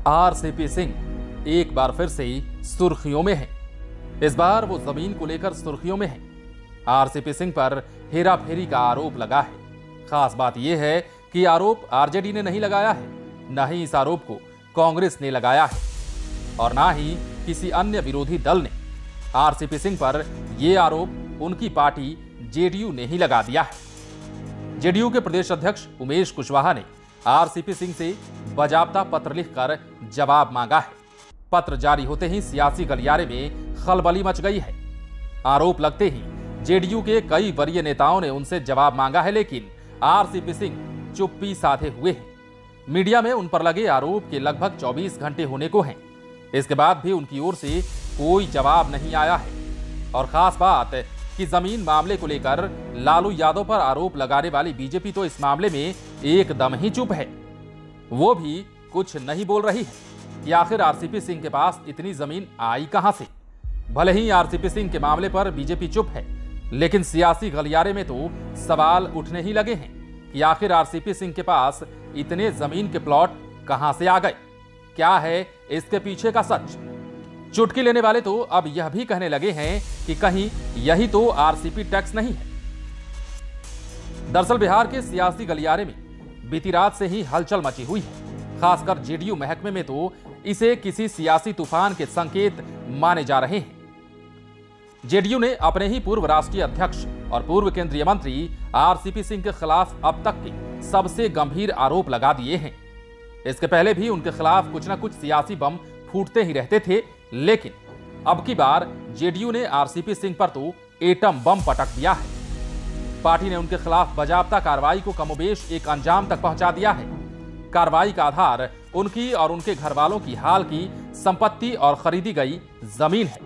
RCP Singh एक बार फिर से सुर्खियों में है। इस बार वो जमीन को लेकर सुर्खियों में है। आरसीपी सिंह पर हेराफेरी का आरोप लगा है। खास बात यह है कि आरोप आरजेडी ने नहीं लगाया है, न ही इस आरोप को कांग्रेस ने लगाया है और ना ही किसी अन्य विरोधी दल ने। आरसीपी सिंह पर यह आरोप उनकी पार्टी जेडीयू ने ही लगा दिया है। जेडीयू के प्रदेश अध्यक्ष उमेश कुशवाहा ने आरसीपी सिंह से बजाबता पत्र लिखकर जवाब मांगा है। पत्र जारी होते ही सियासी गलियारे में खलबली मच गई है। आरोप लगते ही जेडीयू के कई वरीय नेताओं ने उनसे जवाब मांगा है, लेकिन आरसीपी सिंह चुप्पी साधे हुए हैं। मीडिया में उन पर लगे आरोप के लगभग 24 घंटे होने को हैं। इसके बाद भी उनकी ओर से कोई जवाब नहीं आया है। और खास बात कि जमीन मामले को लेकर लालू यादव पर आरोप लगाने वाली बीजेपी तो इस मामले में एकदम ही चुप है। वो भी कुछ नहीं बोल रही है कि आखिर आरसीपी सिंह के पास इतनी जमीन आई कहां से। भले ही आरसीपी सिंह के मामले पर बीजेपी चुप है, लेकिन सियासी गलियारे में तो सवाल उठने ही लगे हैं कि आखिर आरसीपी सिंह के पास इतने जमीन के प्लॉट कहां से आ गए। क्या है इसके पीछे का सच। चुटकी लेने वाले तो अब यह भी कहने लगे हैं कि कहीं यही तो आरसीपी टैक्स नहीं है। दरअसल बिहार के सियासी गलियारे में बीती रात से ही हलचल मची हुई है। खासकर जेडीयू महकमे में तो इसे किसी सियासी तूफान के संकेत माने जा रहे हैं। जेडीयू ने अपने ही पूर्व राष्ट्रीय अध्यक्ष और पूर्व केंद्रीय मंत्री आरसीपी सिंह के खिलाफ अब तक के सबसे गंभीर आरोप लगा दिए हैं। इसके पहले भी उनके खिलाफ कुछ न कुछ सियासी बम फूटते ही रहते थे, लेकिन अब की बार जेडीयू ने आरसीपी सिंह पर तो एटम बम पटक दिया है। पार्टी ने उनके खिलाफ बाजाबता कार्रवाई को कमोबेश एक अंजाम तक पहुंचा दिया है। कार्रवाई का आधार उनकी और उनके घर वालों की हाल की संपत्ति और खरीदी गई जमीन है।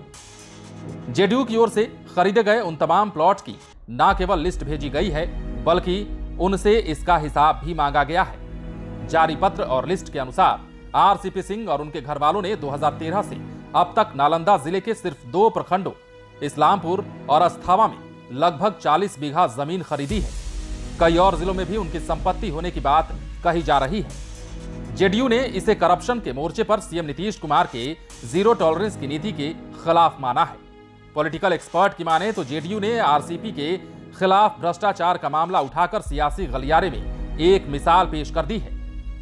जेडीयू की ओर से खरीदे गए उन तमाम प्लॉट की न केवल लिस्ट भेजी गई है, बल्कि उनसे इसका हिसाब भी मांगा गया है। जारी पत्र और लिस्ट के अनुसार आरसीपी सिंह और उनके घर वालों ने 2013 से अब तक नालंदा जिले के सिर्फ 2 प्रखंडों इस्लामपुर और अस्थावा में लगभग 40 बीघा जमीन खरीदी है। कई और जिलों में भी उनकी संपत्ति होने की बात कही जा रही है। जेडीयू ने इसे करप्शन के मोर्चे पर सीएम नीतीश कुमार के जीरो टॉलरेंस की नीति के खिलाफ माना है। पॉलिटिकल एक्सपर्ट की माने तो जेडीयू ने आरसीपी के खिलाफ भ्रष्टाचार का मामला उठाकर सियासी गलियारे में एक मिसाल पेश कर दी है।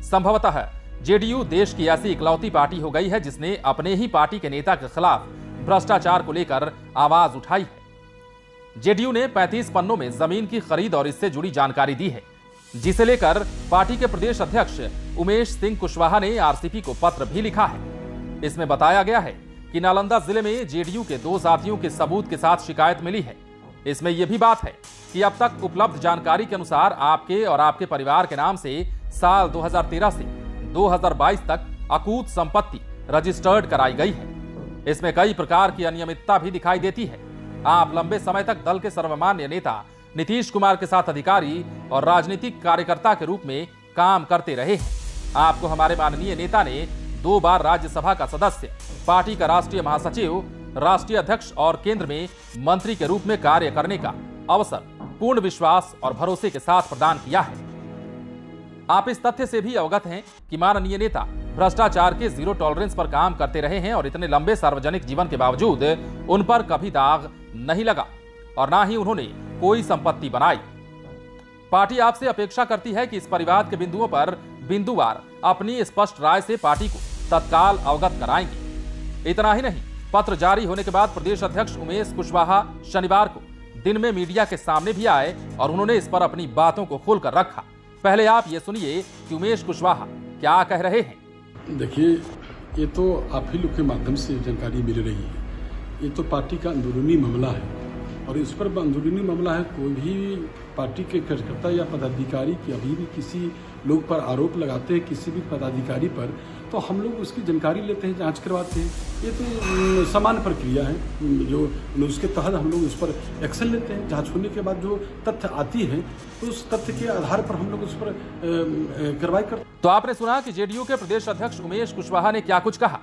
संभवतः जेडीयू देश की ऐसी इकलौती पार्टी हो गई है जिसने अपने ही पार्टी के नेता के खिलाफ भ्रष्टाचार को लेकर आवाज उठाई है। जेडीयू ने 35 पन्नों में जमीन की खरीद और इससे जुड़ी जानकारी दी है, जिसे लेकर पार्टी के प्रदेश अध्यक्ष उमेश सिंह कुशवाहा ने आरसीपी को पत्र भी लिखा है। इसमें बताया गया है कि नालंदा जिले में जेडीयू के 2 साथियों के सबूत के साथ शिकायत मिली है। इसमें यह भी बात है कि अब तक उपलब्ध जानकारी के अनुसार आपके और आपके परिवार के नाम से साल 2013 से 2022 तक अकूत संपत्ति रजिस्टर्ड कराई गई है। इसमें कई प्रकार की अनियमितता भी दिखाई देती है। आप लंबे समय तक दल के सर्वमान्य नेता नीतीश कुमार के साथ अधिकारी और राजनीतिक कार्यकर्ता के रूप में काम करते रहे हैं। आपको हमारे माननीय नेता ने 2 बार राज्यसभा का सदस्य, पार्टी का राष्ट्रीय महासचिव, राष्ट्रीय अध्यक्ष और केंद्र में मंत्री के रूप में कार्य करने का अवसर पूर्ण विश्वास और भरोसे के साथ प्रदान किया है। आप इस तथ्य से भी अवगत हैं कि माननीय नेता भ्रष्टाचार के जीरो टॉलरेंस पर काम करते रहे हैं और इतने लंबे सार्वजनिक जीवन के बावजूद उन पर कभी दाग नहीं लगा और ना ही उन्होंने कोई संपत्ति बनाई। पार्टी आपसे अपेक्षा करती है कि इस परिवाद के बिंदुओं पर बिंदुवार अपनी स्पष्ट राय से पार्टी को तत्काल अवगत कराएंगे। इतना ही नहीं, पत्र जारी होने के बाद प्रदेश अध्यक्ष उमेश कुशवाहा शनिवार को दिन में मीडिया के सामने भी आए और उन्होंने इस पर अपनी बातों को खोलकर रखा। पहले आप ये सुनिए कि उमेश कुशवाहा क्या कह रहे हैं। देखिए, ये तो आप ही लोग के माध्यम से जानकारी मिल रही है। ये तो पार्टी का अंदरूनी मामला है और इस पर अंदरूनी मामला है। कोई भी पार्टी के कार्यकर्ता या पदाधिकारी की अभी भी किसी लोग पर आरोप लगाते हैं, किसी भी पदाधिकारी पर, तो हम लोग उसकी जानकारी लेते हैं, जांच करवाते हैं। ये तो सामान्य प्रक्रिया है, जो उसके तहत हम लोग उस पर एक्शन लेते हैं। जांच होने के बाद जो तथ्य आती है तो उस तथ्य के आधार पर हम लोग उस पर कार्रवाई करते हैं। तो आपने सुना कि जेडीयू के प्रदेश अध्यक्ष उमेश कुशवाहा ने क्या कुछ कहा।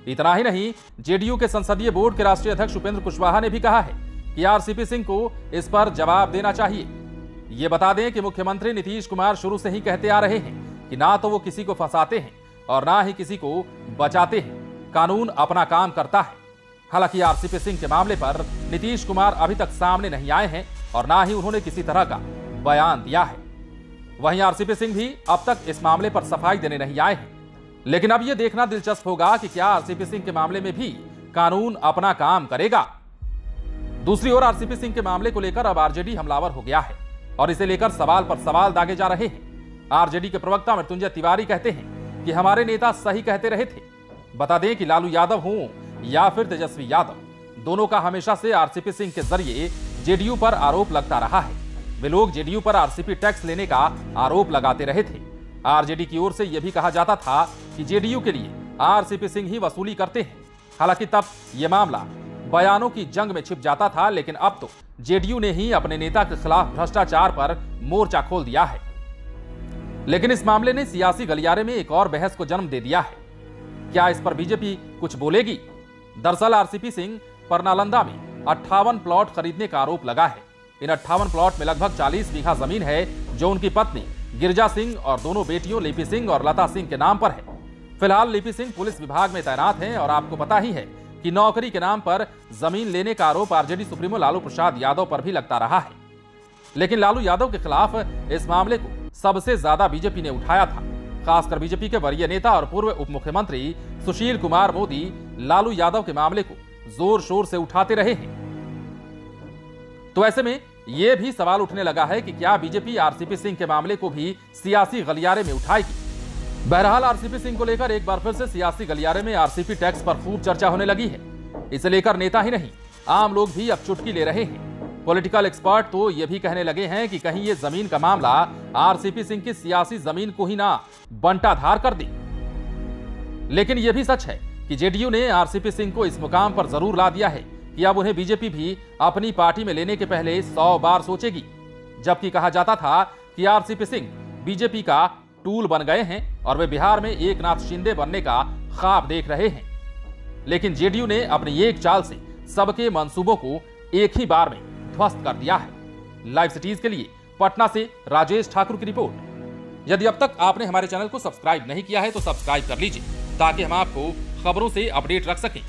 इतना ही नहीं, जेडीयू के संसदीय बोर्ड के राष्ट्रीय अध्यक्ष उपेंद्र कुशवाहा ने भी कहा है कि आरसीपी सिंह को इस पर जवाब देना चाहिए। ये बता दें कि मुख्यमंत्री नीतीश कुमार शुरू से ही कहते आ रहे हैं कि ना तो वो किसी को फंसाते हैं और ना ही किसी को बचाते हैं, कानून अपना काम करता है। हालांकि आरसीपी सिंह के मामले पर नीतीश कुमार अभी तक सामने नहीं आए हैं और ना ही उन्होंने किसी तरह का बयान दिया है। वहीं आरसीपी सिंह भी अब तक इस मामले पर सफाई देने नहीं आए हैं। लेकिन अब यह देखना दिलचस्प होगा कि क्या आरसीपी सिंह के मामले में भी कानून अपना काम करेगा। दूसरी ओर आरसीपी सिंह के मामले को लेकर अब आरजेडी हमलावर हो गया है और इसे लेकर सवाल पर सवाल दागे जा रहे हैं। आरजेडी के प्रवक्ता मृत्युंजय तिवारी कहते हैं कि हमारे नेता सही कहते रहे थे। बता दें कि लालू यादव हों या फिर तेजस्वी यादव, दोनों का हमेशा से आरसीपी सिंह के जरिए जेडीयू पर आरोप लगता रहा है। वे लोग जेडीयू पर आरसीपी टैक्स लेने का आरोप लगाते रहे थे। आरजेडी की ओर से यह भी कहा जाता था कि जेडीयू के लिए आरसीपी सिंह ही वसूली करते हैं। हालांकि तब यह मामला बयानों की जंग में छिप जाता था, लेकिन अब तो जेडीयू ने ही अपने नेता के खिलाफ भ्रष्टाचार पर मोर्चा खोल दिया है। लेकिन इस मामले ने सियासी गलियारे में एक और बहस को जन्म दे दिया है। क्या इस पर बीजेपी कुछ बोलेगी? दरअसल आरसीपी सिंह पर नालंदा में 58 प्लॉट खरीदने का आरोप लगा है। इन 58 प्लॉट में लगभग 40 बीघा जमीन है जो उनकी पत्नी गिरजा सिंह और दोनों बेटियों लिपि सिंह और लता सिंह के नाम पर है। फिलहाल लिपि सिंह पुलिस विभाग में तैनात हैं और आपको पता ही है कि नौकरी के नाम पर जमीन लेने का आरोप आरजेडी सुप्रीमो लालू प्रसाद यादव पर भी लगता रहा है। लेकिन लालू यादव के खिलाफ इस मामले को सबसे ज्यादा बीजेपी ने उठाया था। खासकर बीजेपी के वरीय नेता और पूर्व उप मुख्यमंत्री सुशील कुमार मोदी लालू यादव के मामले को जोर शोर से उठाते रहे हैं। तो ऐसे में यह भी सवाल उठने लगा है कि क्या बीजेपी आरसीपी सिंह के मामले को भी सियासी गलियारे में उठाएगी। बहरहाल आरसीपी सिंह को लेकर एक बार फिर से सियासी गलियारे में आरसीपी टैक्स पर खूब चर्चा होने लगी है। इसे लेकर नेता ही नहीं, आम लोग भी अब चुटकी ले रहे हैं। पॉलिटिकल एक्सपर्ट तो यह भी कहने लगे हैं कि कहीं ये जमीन का मामला आरसीपी सिंह की सियासी जमीन को ही ना बंटाधार कर दे। लेकिन यह भी सच है कि जेडीयू ने आरसीपी सिंह को इस मुकाम पर जरूर ला दिया है कि अब उन्हें बीजेपी भी अपनी पार्टी में लेने के पहले 100 बार सोचेगी। जबकि कहा जाता था कि आरसीपी सिंह बीजेपी का टूल बन गए हैं और वे बिहार में एकनाथ शिंदे बनने का ख्वाब देख रहे हैं। लेकिन जेडीयू ने अपनी एक चाल से सबके मंसूबों को एक ही बार में ध्वस्त कर दिया है। लाइव सिटीज के लिए पटना से राजेश ठाकुर की रिपोर्ट। यदि अब तक आपने हमारे चैनल को सब्सक्राइब नहीं किया है तो सब्सक्राइब कर लीजिए ताकि हम आपको खबरों से अपडेट रख सकें।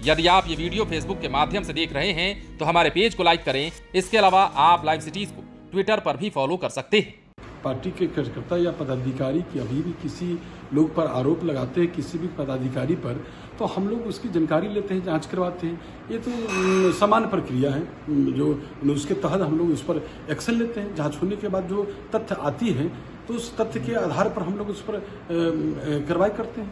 यदि आप ये वीडियो फेसबुक के माध्यम से देख रहे हैं तो हमारे पेज को लाइक करें। इसके अलावा आप लाइव सिटीज को ट्विटर पर भी फॉलो कर सकते हैं। पार्टी के कार्यकर्ता या पदाधिकारी की अभी भी किसी लोग पर आरोप लगाते हैं, किसी भी पदाधिकारी पर, तो हम लोग उसकी जानकारी लेते हैं, जांच करवाते हैं। ये तो सामान्य प्रक्रिया है जो उसके तहत हम लोग उस पर एक्शन लेते हैं। जांच होने के बाद जो तथ्य आती है तो उस तथ्य के आधार पर हम लोग उस पर कार्रवाई करते हैं।